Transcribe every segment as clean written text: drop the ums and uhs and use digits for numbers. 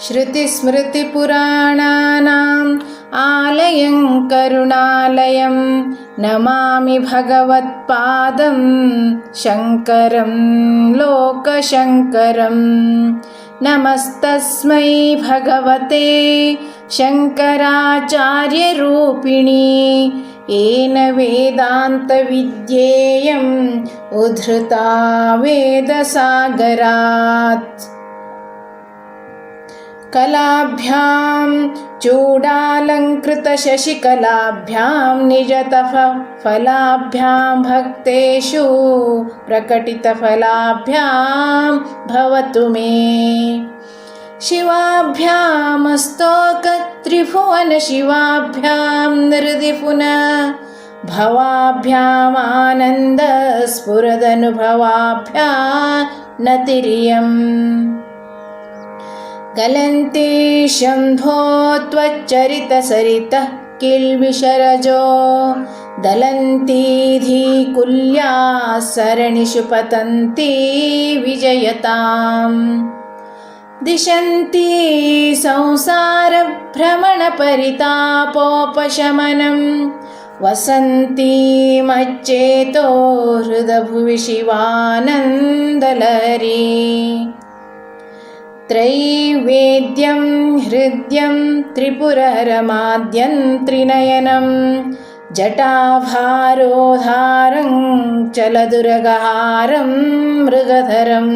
श्रुतिस्मृतिपुराणानाम् आलयं करुणालयं नमामि भगवत्पादं शङ्करं लोकशङ्करं। नमस्तस्मै भगवते शङ्कराचार्यरूपिणी येन वेदान्तविद्येयम् उद्धृता वेदसागरात्। कलाभ्यां चूडालङ्कृतशशिकलाभ्यां निजतः फलाभ्यां भक्तेषु प्रकटितफलाभ्यां भवतु मे। शिवाभ्यामस्तोकत्रिभुवनशिवाभ्यां हृदि पुनः भवाभ्याम् आनन्दस्फुरदनुभवाभ्यां नतिरियम्। गलन्ति शम्भो त्वच्चरितसरितः किल्बिषरजो दलन्ति धीकुल्याः सरणिषु पतन्ति विजयताम्। दिशन्ति संसारभ्रमणपरितापोपशमनं वसन्ति मच्चेतो हृदभुवि शिवानन्दलहरी। त्रैवेद्यं हृद्यं त्रिपुरहरमाद्यं त्रिनयनं जटाभारोद्धारं चलदुरगहारं मृगधरं।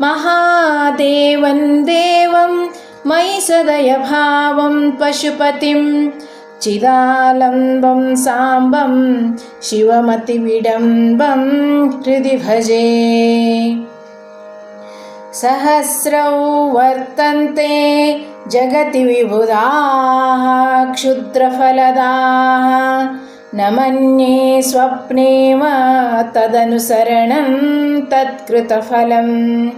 महादेवं देवं मयि सदयभावं पशुपतिं चिदालम्बं साम्बं शिवमतिविडम्बं हृदि भजे। सहस्रौ वर्तन्ते जगति विबुधाः क्षुद्रफलदाः न मन्ये स्वप्नेव तदनुसरणं तत्कृतफलम्।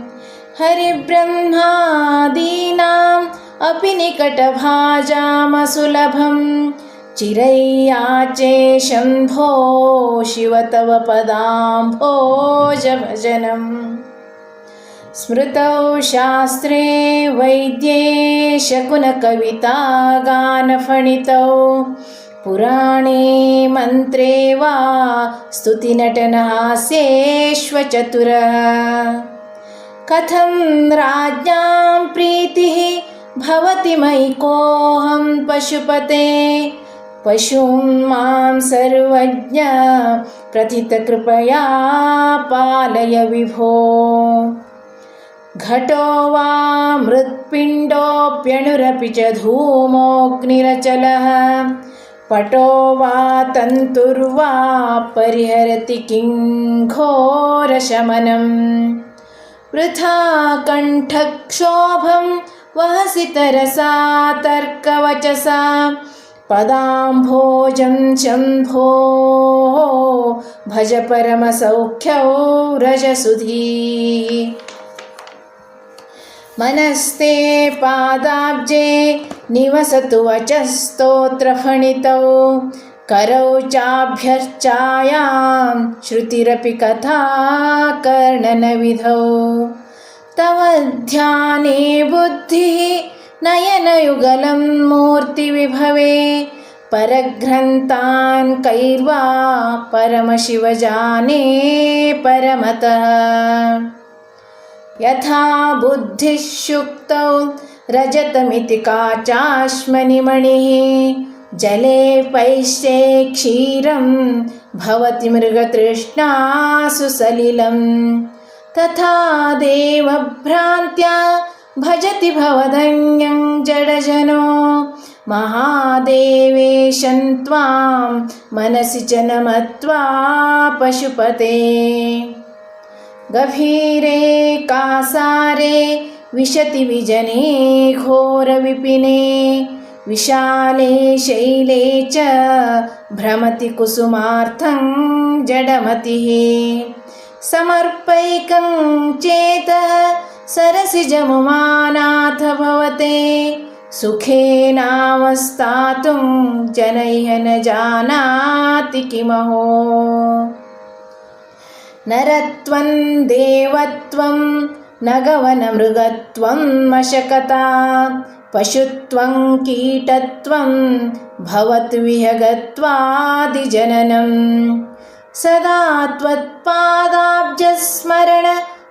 हरिब्रह्मादीनाम् अपि निकटभाजामसुलभं चिरैयाचे शम्भो शिव तव पदाम्भोजभजनम्। स्मृतौ शास्त्रे वैद्ये शकुनकविता गानफणितौ पुराणे मन्त्रे वा स्तुतिनटनहास्येष्वचतुरः। कथं राज्ञां प्रीतिः भवति मयि कोऽहं पशुपते पशुं मां सर्वज्ञ प्रथितकृपया पालय विभो। घटो वा मृत्पिण्डोऽप्यणुरपि च धूमोऽग्निरचलः पटो वा तन्तुर्वा परिहरति किं घोरशमनम्। वृथा कण्ठक्षोभं वहसि तरसा तर्कवचसा पदाम्भोजं शम्भो भज परमसौख्यौ रजसुधीः। मनस्ते पादाब्जे निवसतु वचः स्तोत्रफणितौ करौ चाभ्यर्चायां श्रुतिरपि कथा कर्णनविधौ। तव ध्याने बुद्धिः नयनयुगलं मूर्तिविभवे परग्रन्थान् कैर्वा परमशिव जाने परमतः। यथा बुद्धिः शुक्तौ रजतमिति काचाश्मनिमणिः जले पैश्चे क्षीरं भवति मृगतृष्णासु सलिलं। तथा देवभ्रान्त्या भजति भवदन्यं जडजनो महादेवेशं त्वां मनसि च नमत्वा पशुपते। गभीरे कासारे विशति विजने घोरविपिने विशाले शैले च भ्रमति कुसुमार्थं जडमतिः। समर्पैकं चेतः सरसिजमुमानाथ भवते सुखेनावस्थातुं जनैः न जानाति किमहो। नरत्वं देवत्वं नगवनमृगत्वं मशकता पशुत्वं कीटत्वं भवद्विहगत्वादिजननम् सदा त्वत्पादाब्जस्मरण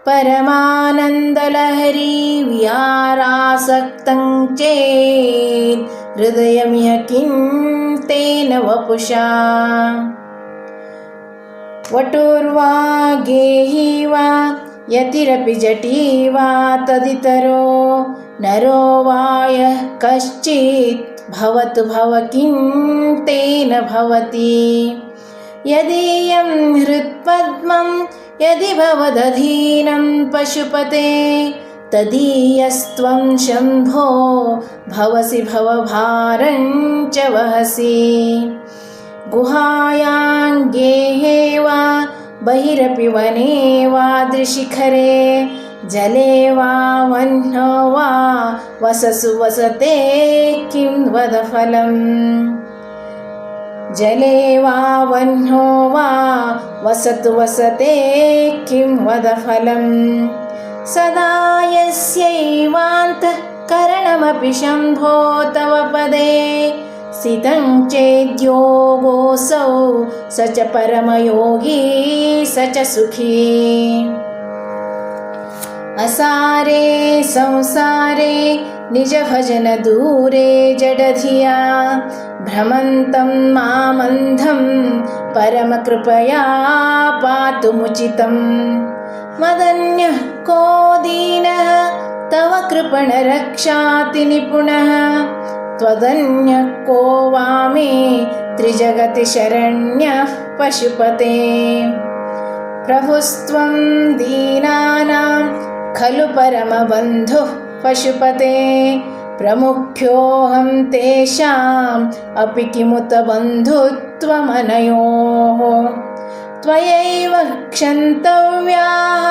परमानन्दलहरी विहारासक्तं चेत् हृदयमिह किं तेन वपुषा वटुर्वा गेही वा यतिरपि जटी वा तदितरो नरो वा यः कश्चित् भवतु भव किं तेन भवति यदीयं हृत्पद्मं यदि भवदधीनं पशुपते तदीयस्त्वं शम्भो भवसि भवभारं च वहसि गुहायां गेहे वा बहिरपि वने वा दृशिखरे जले वा वह्नौ वा वससु वसते किं वद फलम् जले वा वह्नौ वा वसतु वसते किं वद फलम् सदा यस्यैवान्तःकरणमपि शम्भो तव पदे स्थितं चेद्योगोऽसौ स च परमयोगी स च सुखी असारे संसारे निजभजन दूरे जडधिया भ्रमन्तं मामन्धं परमकृपया पातुमुचितं मदन्यः को दीनः तव कृपणरक्षाति निपुणः त्वदन्यः को वा मे त्रिजगति शरण्यः पशुपते प्रभुस्त्वं दीनानां खलु परमबन्धुः पशुपते प्रमुख्योऽहं तेषाम् अपि किमुत बन्धुत्वमनयोः त्वयैव क्षन्तव्याः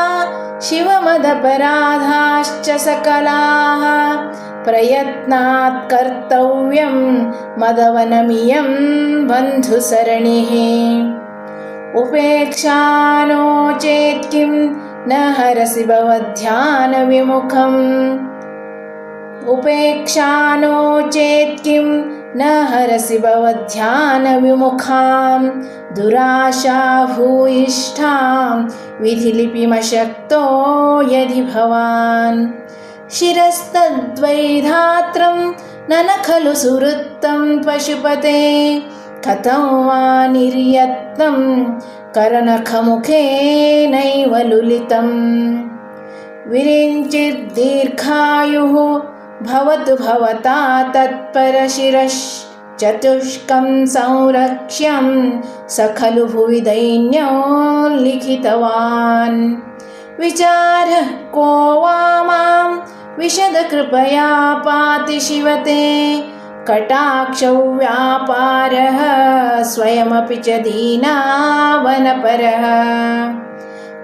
शिवमदपराधाश्च सकलाः प्रयत्नात् कर्तव्यं मदवनमियं बन्धुसरणिः उपेक्षा नो चेत् किं न हरसि भवध्यानविमुखम् उपेक्षा नो चेत् किं न हरसि भवध्यानविमुखां दुराशा भूयिष्ठां विधिलिपिमशक्तो यदि भवान् शिरस्तद्वैधात्रं न खलु सुवृत्तं पशुपते कथं वा निर्यत्नं करनखमुखेनैव लुलितम् विरिञ्चिद्दीर्घायुः भवतु भवता तत्परशिरश्चतुष्कं संरक्ष्यं स खलु भुवि दैन्योल्लिखितवान् विचारः को वा मां विशदकृपया पाति शिवते कटाक्षौ व्यापारः स्वयमपि च दीनावनपरः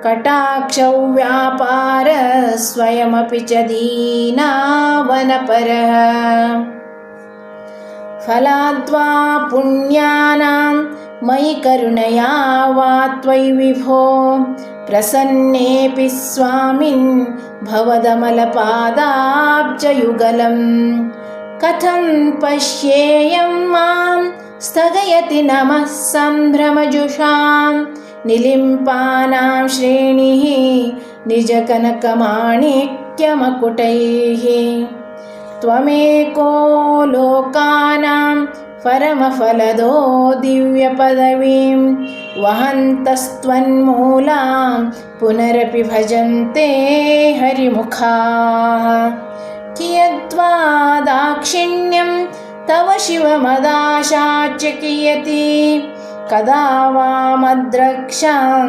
कटाक्षौ व्यापारः स्वयमपि च दीनावनपरः फलाद्वा पुण्यानां मयि करुणया वा त्वयि विभो प्रसन्नेऽपि स्वामिन् भवदमलपादाब्जयुगलम् कथं पश्येयं मां स्थगयति नमः सम्भ्रमजुषां निलिम्पानां श्रेणिः निजकनकमाणिक्यमकुटैः त्वमेको लोकानां परमफलदो दिव्यपदवीं वहन्तस्त्वन्मूलां पुनरपि भजन्ते हरिमुखाः कियद्वा दाक्षिण्यं तव शिवमदाशाच्च कियती कदा वा मद्रक्षां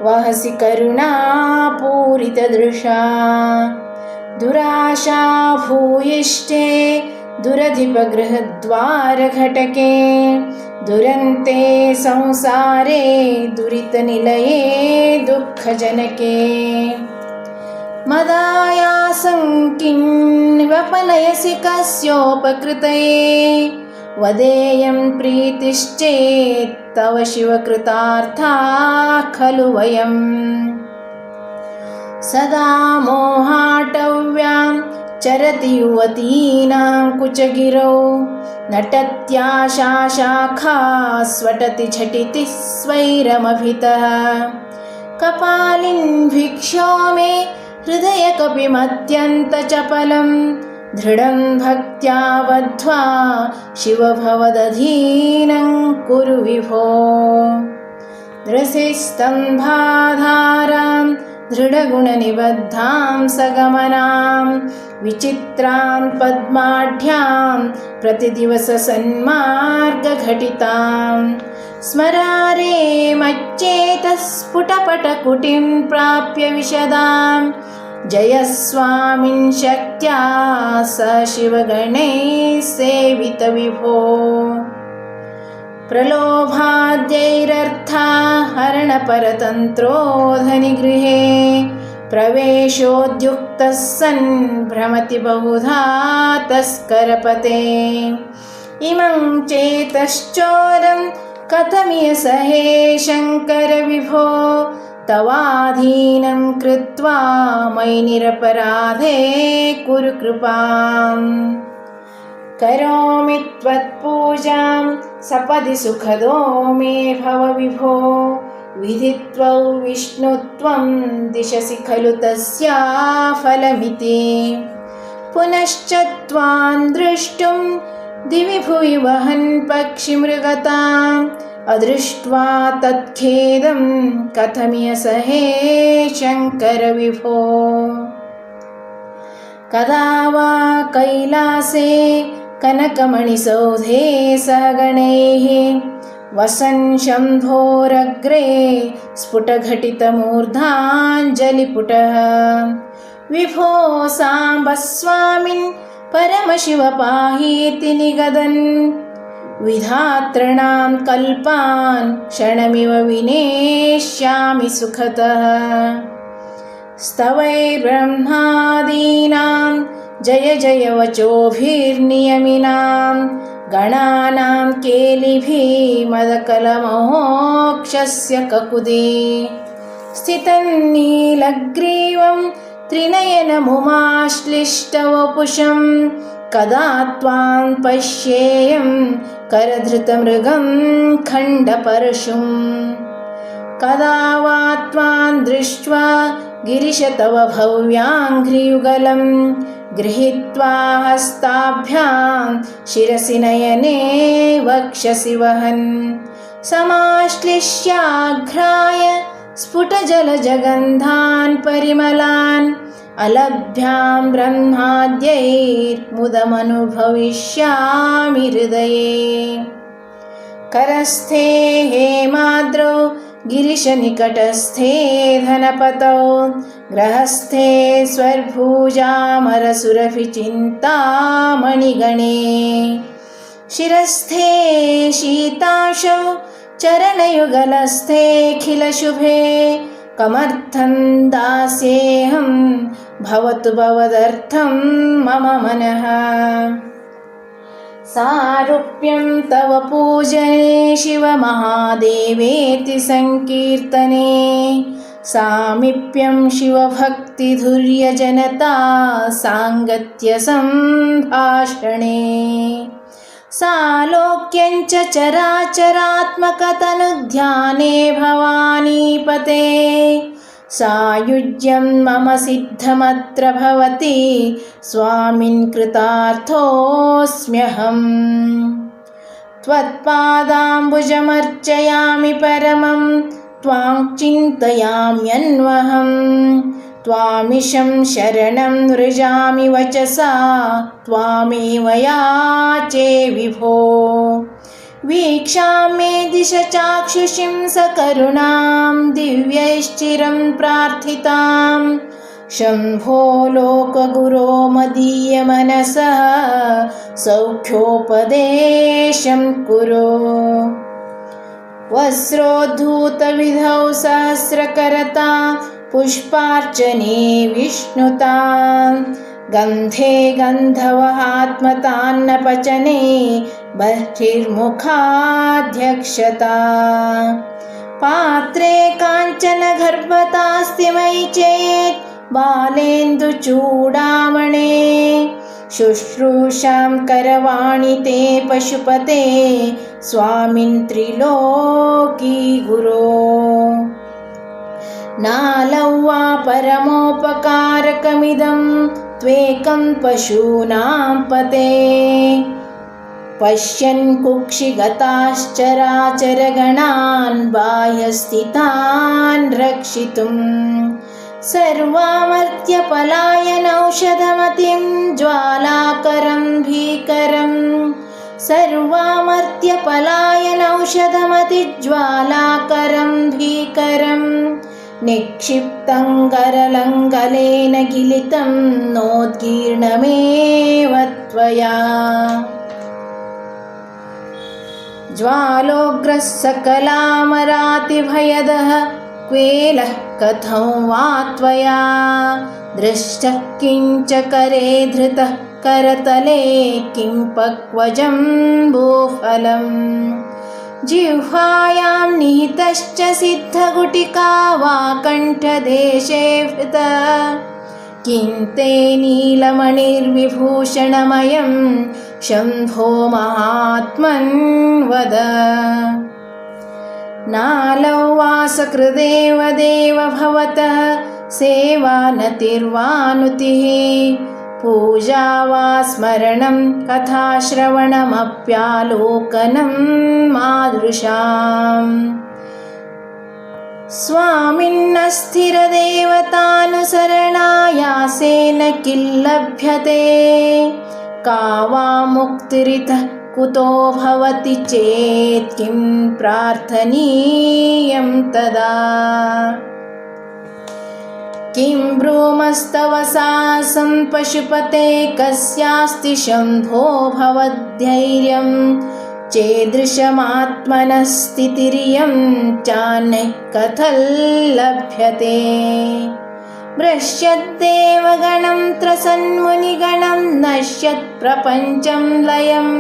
वहसि करुणापूरितदृशा दुराशा भूयिष्ठे दुरधिपगृहद्वारघटके दुरन्ते संसारे दुरितनिलये दुःखजनके मदायासं किं वपनयसि कस्योपकृतये वदेयं प्रीतिश्चेत् तव शिवकृतार्था खलु वयम् सदा मोहाटव्यां चरति युवतीनां कुचगिरौ नटत्याशा शाखा स्वटति झटिति स्वैरमभितः कपालिन् भिक्षो मे हृदयकपिमत्यन्तचपलं दृढं भक्त्या बद्ध्वा शिव भवदधीनं कुरु विभो दृशिस्तम्भाधारां दृढगुणनिबद्धां सगमनां विचित्रां पद्माढ्यां प्रतिदिवससन्मार्गघटितां स्मरारे मच्चेतः स्फुटपटकुटिं प्राप्य विशदां जयस्वामिन् शक्त्या स शिवगणैः सेवितविभो प्रलोभाद्यैरर्था हरणपरतन्त्रो धनिगृहे प्रवेशोद्युक्तः सन् भ्रमति बहुधा तस्करपते इमं चेतश्चोरं कथमिह सहे शङ्कर विभो तवाधीनं कृत्वा मयि निरपराधे कुरु कृपाम् करोमि त्वत्पूजां सपदि सुखदो मे भव विभो विधित्वौ विष्णुत्वं दिशसि खलु तस्या फलमिति पुनश्च त्वां द्रष्टुं दिवि भुवि वहन् पक्षिमृगताम् अदृष्ट्वा तत्खेदं कथमिह सहे शङ्कर विभो कदा वा कैलासे कनकमणिसौधे सहगणैः वसन् शम्भोरग्रे स्फुटघटितमूर्धाञ्जलिपुटः विभो साम्ब स्वामिन् परमशिव पाहीति निगदन् विधातॄणां कल्पान् क्षणमिव विनेष्यामि सुखतः स्तवैर्ब्रह्मादीनां जय जय वचोभिर्नियमिनां गणानां केलिभिः मदकलमोक्षस्य ककुदे स्थितं नीलग्रीवं त्रिनयनमुमाश्लिष्टवपुषं कदा त्वां पश्येयं करधृतमृगं खण्डपरशुं कदा वा त्वां दृष्ट्वा गिरिश तव भव्याङ्घ्रियुगलं गृहीत्वा हस्ताभ्यां शिरसि नयने वक्षसि वहन् समाश्लिष्याघ्राय स्फुटजलजगन्धान् परिमलान् अलभ्यां ब्रह्माद्यैर्मुदमनुभविष्यामि हृदये करस्थे हेमाद्रौ गिरिशनिकटस्थे धनपतौ ग्रहस्थे स्वर्भुजामरसुरभिचिन्तामणिगणे शिरस्थे शीताशौ चरणयुगलस्थेऽखिलशुभे कमर्थं दास्येऽहं भवतु भवदर्थं मम मनः सारूप्यं तव पूजने शिवमहादेवेति संकीर्तने सामीप्यं शिवभक्तिधुर्यजनता साङ्गत्य सम्भाषणे सालोक्यं च चराचरात्मकतनुध्याने भवानीपते सायुज्यं मम सिद्धमत्र भवति स्वामिन् कृतार्थोऽस्म्यहम् त्वत्पादाम्बुजमर्चयामि परमं त्वां चिन्तयाम्यन्वहं त्वामीशं शरणं वृजामि वचसा त्वामेव याचे विभो वीक्षामे दिश चाक्षुषीं सकरुणां दिव्यैश्चिरं प्रार्थितां शम्भो लोकगुरो मदीयमनसः सौख्योपदेशं कुरु वस्त्रोद्धूतविधौ सहस्रकरता पुष्पार्चने विष्णुतां गन्धे गन्धवहात्मतान्नपचने बहिर्मुखाध्यक्षता पात्रे काञ्चन गर्भतास्ति मयि चेत् बालेन्दुचूडामणे शुश्रूषां करवाणि ते पशुपते स्वामिन् त्रिलोकी गुरो नालौ वा परमोपकारकमिदं त्वेकं पशूनां पते पश्यन् कुक्षिगताश्चराचरगणान् बाह्यस्थितान् रक्षितुम् सर्वामर्त्यपलायनौषधमतिं ज्वालाकरं भीकरम् सर्वामर्त्यपलायनौषधमतिज्वालाकरं भीकरम् निक्षिप्तं करलङ्गलेन गिलितं नोद्गीर्णमेव त्वया ज्वालोग्रः सकलामरातिभयदः क्वेलः कथं वा त्वया दृष्टः किञ्च करे धृतः करतले किं पक्वजम्बूफलम् जिह्वायां निहितश्च सिद्धगुटिका वा कण्ठदेशे हृतः किं ते नीलमणिर्विभूषणमयं शम्भो महात्मन् वद नालौ वा सकृदेव देव भवतः सेवानतिर्वानुतिः पूजा वा स्मरणं कथाश्रवणमप्यालोकनं मादृशाम् स्वामिन्नस्थिरदेवतानुसरणायासेन किल्लभ्यते का वा मुक्तिरितः कुतो भवति चेत् किं प्रार्थनीयं तदा किं ब्रूमस्तव साहसं पशुपते कस्यास्ति शम्भो भवद्धैर्यं चेदृशमात्मनः स्थितिरियं चान्यः कथल्लभ्यते भ्रश्यद्देवगणं त्रसन्मुनिगणं नश्यत्प्रपञ्चं लयं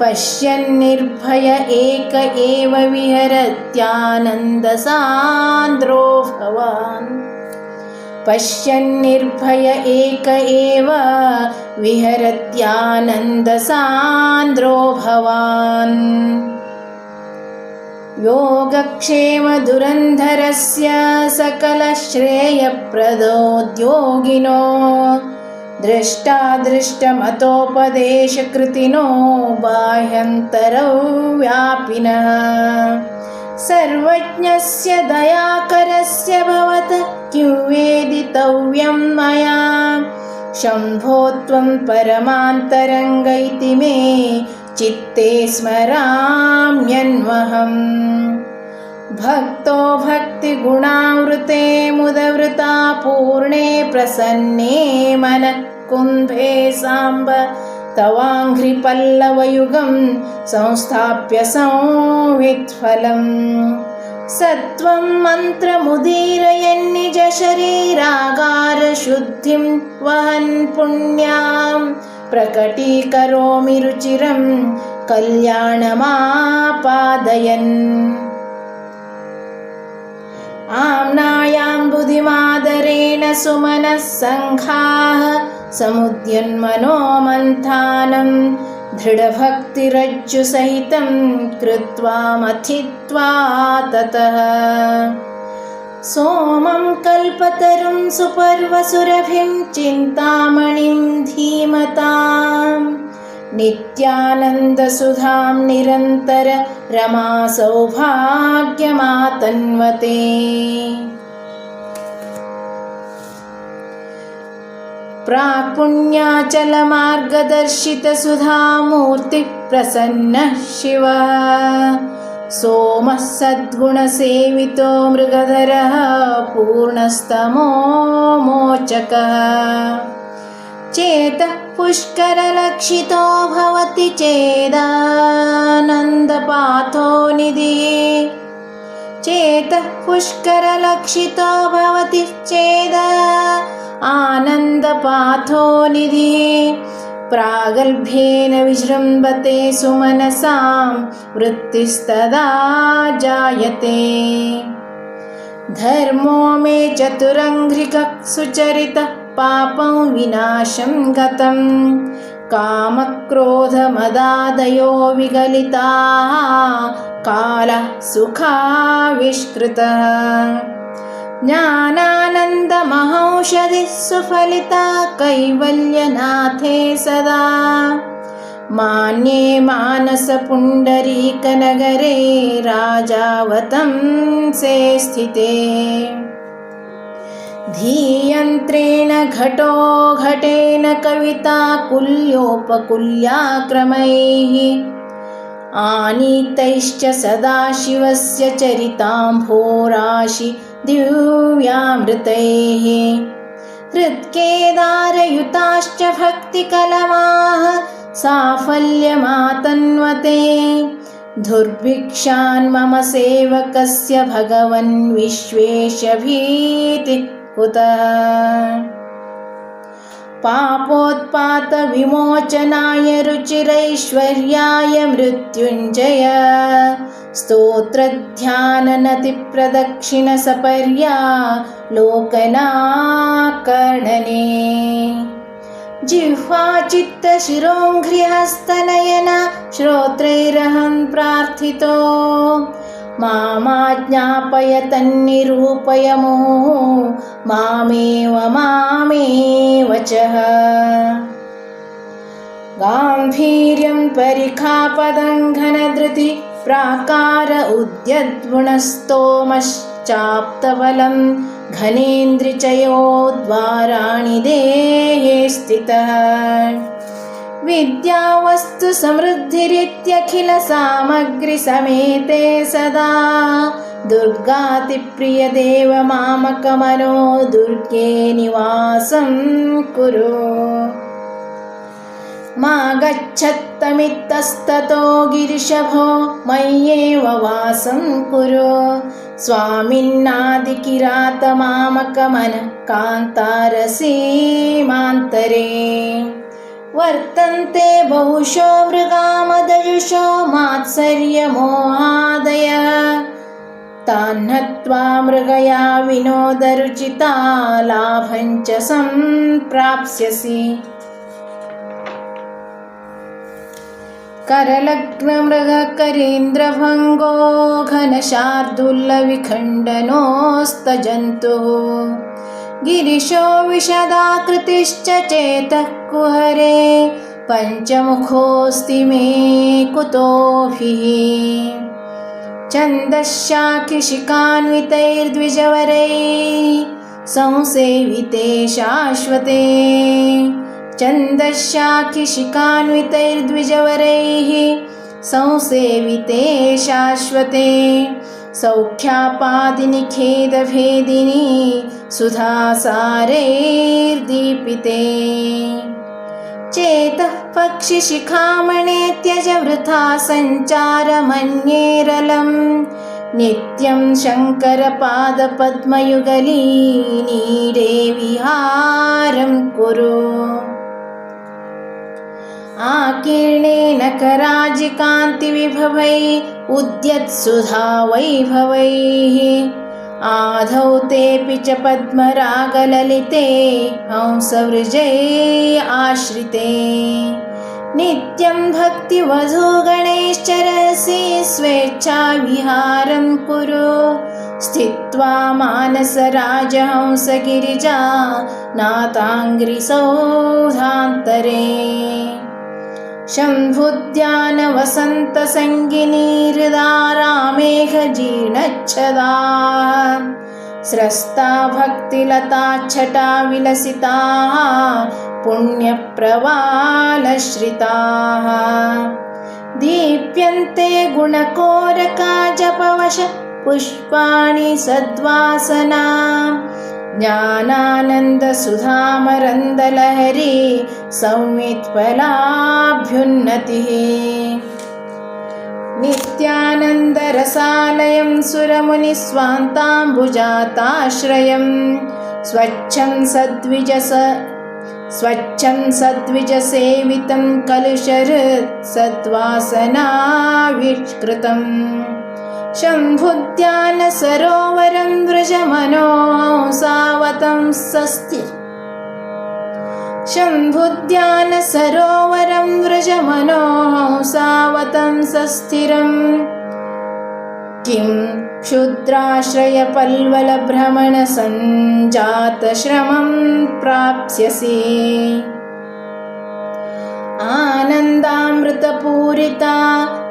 पश्यन्निर्भय एक एव विहरत्यानन्दसान्द्रो भवान् पश्यन्निर्भय एक एव विहरत्यानन्दसान्द्रो भवान् योगक्षेमदुरन्धरस्य सकलश्रेयप्रदोद्योगिनो दृष्टादृष्टमतोपदेशकृतिनो बाह्यन्तरौ व्यापिनः सर्वज्ञस्य दयाकरस्य भवत किं वेदितव्यं मया शम्भो त्वं परमान्तरङ्ग इति मे चित्ते स्मराम्यन्वहम् भक्तो भक्तिगुणावृते मुदवृता पूर्णे प्रसन्ने मनः कुम्भे साम्ब तवाङ्घ्रिपल्लवयुगं संस्थाप्य संवित्फलम् सत्वं मन्त्रमुदीरयन्निजशरीरागारशुद्धिं वहन् पुण्यां प्रकटीकरोमि रुचिरं कल्याणमापादयन् आम्नायाम्बुधिमादरेण सुमनः सङ्घाः समुद्यन्मनोमन्थानं दृढभक्तिरज्जुसहितं कृत्वा मथित्वा ततः सोमं कल्पतरुं सुपर्वसुरभिं चिन्तामणिं धीमताम् नित्यानन्दसुधां निरन्तर रमा सौभाग्यमातन्वते प्राक्पुण्याचलमार्गदर्शितसुधामूर्तिः प्रसन्नः शिवः सोमः सद्गुणसेवितो मृगधरः पूर्णस्तमो मोचकः चेतः पुष्करलक्षितो भवति चेदानन्दपाथो निधिः चेतः पुष्करलक्षितो भवति चेदा आनन्दपाथो निधिः प्रागल्भ्येन विजृम्भते सुमनसां वृत्तिस्तदा जायते धर्मो मे चतुरङ्घ्रिकः सुचरितः पापं विनाशं गतं कामक्रोधमदादयो विगलिताः कालः सुखाविष्कृतः ज्ञानानन्दमहौषधिः सुफलिता कैवल्यनाथे सदा मान्ये मानसपुण्डरीकनगरे राजावतंसे स्थिते धीयन्त्रेण घटो घटेन कविता कुल्योपकुल्याक्रमैः आनीतैश्च सदाशिवस्य चरिताम्भोराशि दिव्यामृतैः हृत्केदारयुताश्च भक्तिकलमाः साफल्यमातन्वते दुर्भिक्षान्मम सेवकस्य भगवन् विश्वेशभीतिः कुतः पापोत्पातविमोचनाय रुचिरैश्वर्याय मृत्युञ्जय स्तोत्रध्याननतिप्रदक्षिणसपर्या लोकनाकर्णने जिह्वा चित्तशिरोङ्घ्रिहस्तनयन श्रोत्रैरहं प्रार्थितो मामाज्ञापय तन्निरूपय मुहुः मामेव चः गाम्भीर्यं परिखापदङ्घनधृति प्राकार उद्यद्गुणस्तोमश्चाप्तबलं घनेन्द्रिचयोद्वाराणि देहे स्थितः विद्यावस्तु समृद्धिरित्यखिलसामग्रिसमेते सदा दुर्गातिप्रियदेव मामकमनो दुर्गे निवासं कुरु मा गच्छत्तमित्तस्ततो गिरिशभो मय्येव वासं कुरु स्वामिन्नादिकिरातमामकमन कान्तारसीमान्तरे वर्तन्ते बहुशो मृगामदयुषो मात्सर्यमोहादयः तान्हत्वा मृगया विनोदरुचिता लाभञ्च सम्प्राप्स्यसि करलग्नमृगकरीन्द्रभङ्गो घनशार्दूलविखण्डनोस्तजन्तुः गिरिशो विशदाकृतिश्च चेतः कुहरे पञ्चमुखोऽस्ति मे कुतोभिः छन्दश्शाखिशिखान्वितैर्द्विजवरैः संसेविते शाश्वते छन्दश्शाखिशिखान्वितैर्द्विजवरैः संसेविते शाश्वते सौख्यापादिनिखेदभेदिनी सुधासारैर्दीपिते चेतः पक्षिशिखामणे त्यज वृथा सञ्चारमन्येरलं नित्यं शङ्करपादपद्मयुगली नीडे विहारं कुरु आकीर्णेन कराजिकान्तिविभवैः उद्यत्सुधा वैभवैः आधौ तेऽपि च पद्मरागललिते हंसवृजै आश्रिते नित्यं भक्तिवधूगणैश्चरसि स्वेच्छाविहारं कुरु स्थित्वा मानसराजहंसगिरिजा नाताङ्घ्रिसौधान्तरे शम्भुद्यानवसन्तसङ्गिनी हृदा रामेघजीर्णच्छदा स्रस्ता भक्तिलताच्छटा विलसिताः पुण्यप्रवालश्रिताः दीप्यन्ते गुणकोरका जपवश पुष्पाणि सद्वासना ज्ञानानन्दसुधामरन्दलहरी संवित्फलाभ्युन्नतिः नित्यानन्दरसालयं सुरमुनिस्वान्ताम्बुजाताश्रयं स्वच्छं सद्विजसेवितं कलुषहृत् सद्वासनाविष्कृतम् शम्भुद्यानसरोवरं व्रजमनो सावतंसस्ति शम्भुद्यानसरोवरं व्रजमनो सावतंसस्थिरम् किं क्षुद्राश्रयपल्वलभ्रमणसञ्जातश्रमं प्राप्स्यसि आनन्दामृतपूरिता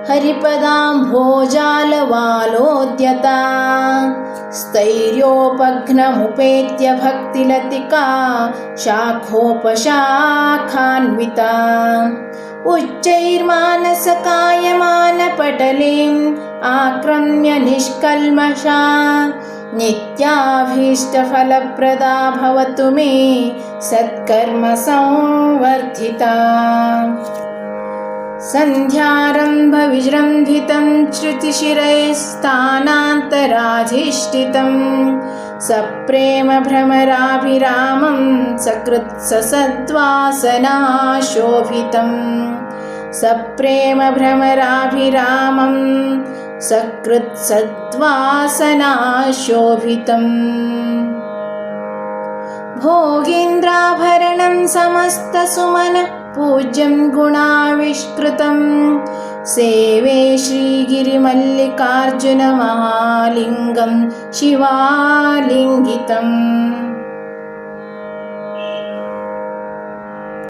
हरिपदाम्भोजालवालोद्यता स्थैर्योपघ्नमुपेत्य भक्तिलतिका शाखोपशाखान्विता उच्चैर्मानसकायमानपटलीम् आक्रम्य निष्कल्मषा नित्याभीष्टफलप्रदा भवतु मे सत्कर्म संवर्धिता सन्ध्यारम्भविजृम्भितं श्रुतिशिरैस्तानान्तराधिष्ठितं सप्रेमभ्रमराभिरामं सकृत्ससद्वासनाशोभितं सप्रेमभ्रमराभिरामं सकृत्सद्वासनाशोभितम् भोगीन्द्राभरणं समस्तसुमनः पूज्यं गुणाविष्कृतं सेवे श्रीगिरिमल्लिकार्जुनमहालिङ्गं शिवालिङ्गितम्